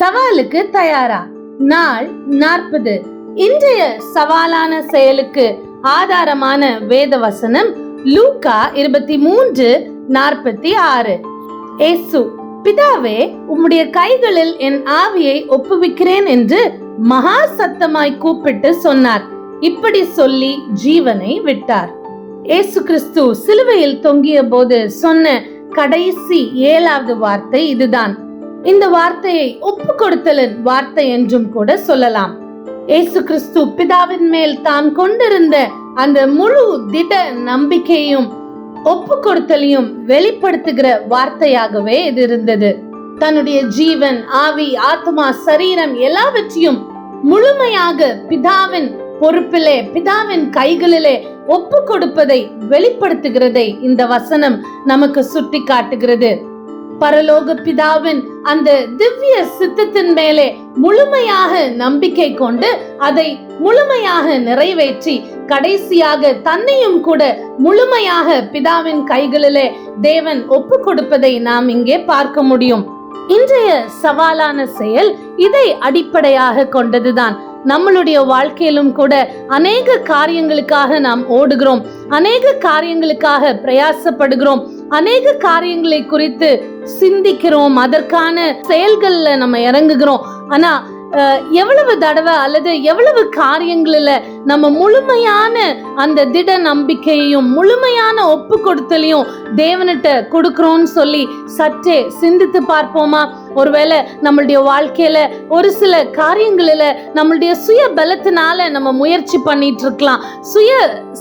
சவாலுக்கு தயாரா? நாள் 40. இன்றைய சவாலான செயலுக்கு ஆதாரமான வேத வசனம் லூக்கா 23:46. ஏசு, பிதாவே, உம்முடைய கைகளில் என் ஆவியை ஒப்புவிக்கிறேன் என்று மகா சத்தமாய் கூப்பிட்டு சொன்னார். இப்படி சொல்லி ஜீவனை விட்டார். ஏசு கிறிஸ்து சிலுவையில் தொங்கிய போது சொன்ன கடைசி 7வது வார்த்தை இதுதான். இந்த வார்த்தையை ஒப்பு கொடுத்தலின் வார்த்தை என்றும் கூட சொல்லலாம். ஏசு கிறிஸ்து பிதாவின் மேல் தான் கொண்டிருந்த அந்த முழு திட நம்பிக்கையும் ஒப்பு கொடுத்தலையும் வெளிப்படுத்துகிற வார்த்தையாகவே இது இருந்தது. தன்னுடைய ஜீவன், ஆவி, ஆத்மா, சரீரம் எல்லாவற்றையும் முழுமையாக பிதாவின் பொறுப்பிலே, பிதாவின் கைகளிலே ஒப்பு கொடுப்பதை வெளிப்படுத்துகிறதை இந்த வசனம் நமக்கு சுட்டி காட்டுகிறது. பரலோக பிதாவின் அந்த திவ்ய சித்தத்தின் மேலே முழுமையாக நம்பிக்கை கொண்டு அதை முழுமையாக நிறைவேற்றி கடைசியாக தன்னையும் கூட முழுமையாக பிதாவின் கைகளிலே தேவன் ஒப்பு கொடுப்பதை நாம் இங்கே பார்க்க முடியும். இன்றைய சவாலான செயல் இதை அடிப்படையாக கொண்டதுதான். நம்மளுடைய வாழ்க்கையிலும் கூட அநேக காரியங்களுக்காக நாம் ஓடுகிறோம், அநேக காரியங்களுக்காக பிரயாசப்படுகிறோம், அநேக காரியங்களை குறித்து சிந்திக்கிறோம், அதற்கான செயல்கள்ல நம்ம இறங்குகிறோம். ஆனா எவ்வளவு தடவை அல்லது எவ்வளவு காரியங்களில நம்ம முழுமையான அந்த திட நம்பிக்கையையும் முழுமையான ஒப்பு கொடுத்தலையும் தேவனிட்ட கொடுக்கிறோம்னு சொல்லி சற்றே சிந்தித்து பார்ப்போமா? ஒருவேளை நம்மளுடைய வாழ்க்கையில ஒரு சில காரியங்களில நம்மளுடைய சுய பலத்தினால நம்ம முயற்சி பண்ணிட்டு இருக்கலாம், சுய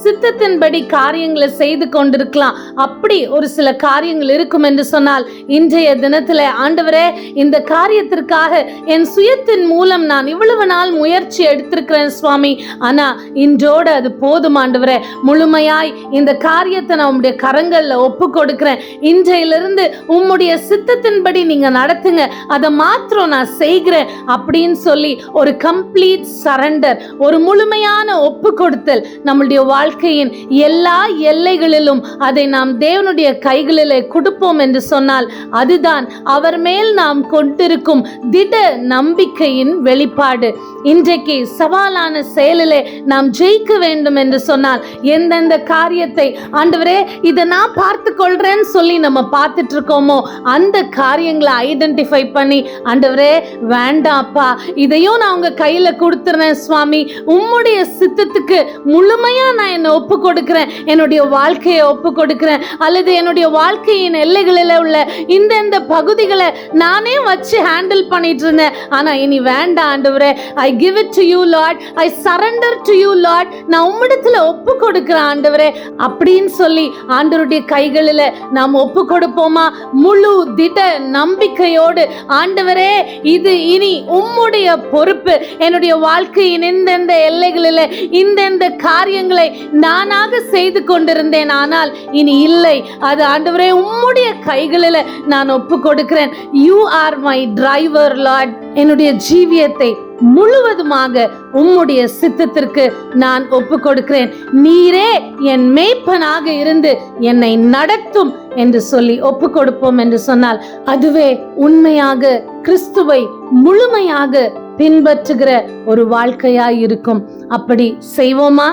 சித்தத்தின்படி காரியங்களை செய்து கொண்டிருக்கலாம். அப்படி ஒரு சில காரியங்கள் இருக்கும் என்று சொன்னால் இன்றைய தினத்துல, ஆண்டவரே, இந்த காரியத்திற்காக என் சுயத்தின் மூலம் நான் இவ்வளவு நாள் முயற்சி எடுத்திருக்கிறேன் சுவாமி, ஆனா இன்றோடு அது போதும் ஆண்டவரே, முழுமையாய் இந்த காரியத்தை நான் உம்முடைய கரங்கள்ல ஒப்பு கொடுக்கிறேன். இன்றையிலிருந்து உம்முடைய சித்தத்தின்படி நீங்க நடத்துங்க, அதை மாத்திரம் நான் செய்கிறேன் அப்படின்னு சொல்லி ஒரு கம்ப்ளீட் சரண்டர், ஒரு முழுமையான ஒப்பு கொடுத்தல் நம்மளுடைய வாழ்க்கையின் எல்லா எல்லைகளிலும் அதை நாம் தேவனுடைய கைகளிலே கொடுப்போம் என்று சொன்னால் அதுதான் அவர் மேல் நாம் கொண்டிருக்கும் திட நம்பிக்கையின் வெளிப்பாடு. இன்றைக்கு சவாலான செயலிலே நாம் ஜெயிக்க வேண்டும் என்று சொன்னால் எந்தெந்த காரியத்தை ஆண்டவரே இதை நான் பார்த்து கொள்றேன்னு சொல்லி நம்ம பார்த்துட்டு இருக்கோமோ அந்த காரியங்களை ஐடென்டிஃபை பண்ணி, ஆண்டவரே வேண்டாப்பா, இதையும் நான் உங்க கையில கொடுத்துறேன் சுவாமி, உம்முடைய சித்தத்துக்கு முழுமையா நான் என்னை ஒப்பு கொடுக்கிறேன், என்னுடைய வாழ்க்கையை ஒப்பு கொடுக்கிறேன், அல்லது என்னுடைய வாழ்க்கையின் எல்லைகளில் உள்ள இந்த பகுதிகளை நானே வச்சு ஹேண்டில் பண்ணிட்டு இருந்தேன், ஆனா இனி வேண்டாம் ஆண்டவரே, I give it to you Lord, I surrender to you Lord, நான் உம்மிடத்துல ஒப்பு கொடுக்கிறேன் ஆண்டவரே அப்படின்னு சொல்லி ஆண்டவருடைய கைகளில நாம் ஒப்பு கொடுப்போமா? முழு திட நம்பிக்கையோடு, ஆண்டவரே இது இனி உம்முடைய பொறுப்பு, என்னுடைய வாழ்க்கையின் இந்தெந்த எல்லைகளில் இந்தெந்த காரியங்களை நானாக செய்து கொண்டிருந்தேன், ஆனால் இனி இல்லை, அது ஆண்டவரே உம்முடைய கைகளில் நான் ஒப்பு கொடுக்கிறேன். You are my driver Lord, என்னுடைய ஜீவியத்தை முழுவதுமாக உம்முடைய சித்தத்திற்கு நான் ஒப்பு கொடுக்கிறேன், நீரே என் மேய்ப்பனாக இருந்து என்னை நடத்தும் என்று சொல்லி ஒப்பு கொடுப்போம் என்று சொன்னால் அதுவே உண்மையாக கிறிஸ்துவை முழுமையாக பின்பற்றுகிற ஒரு வாழ்க்கையாய் இருக்கும். அப்படி செய்வோமா?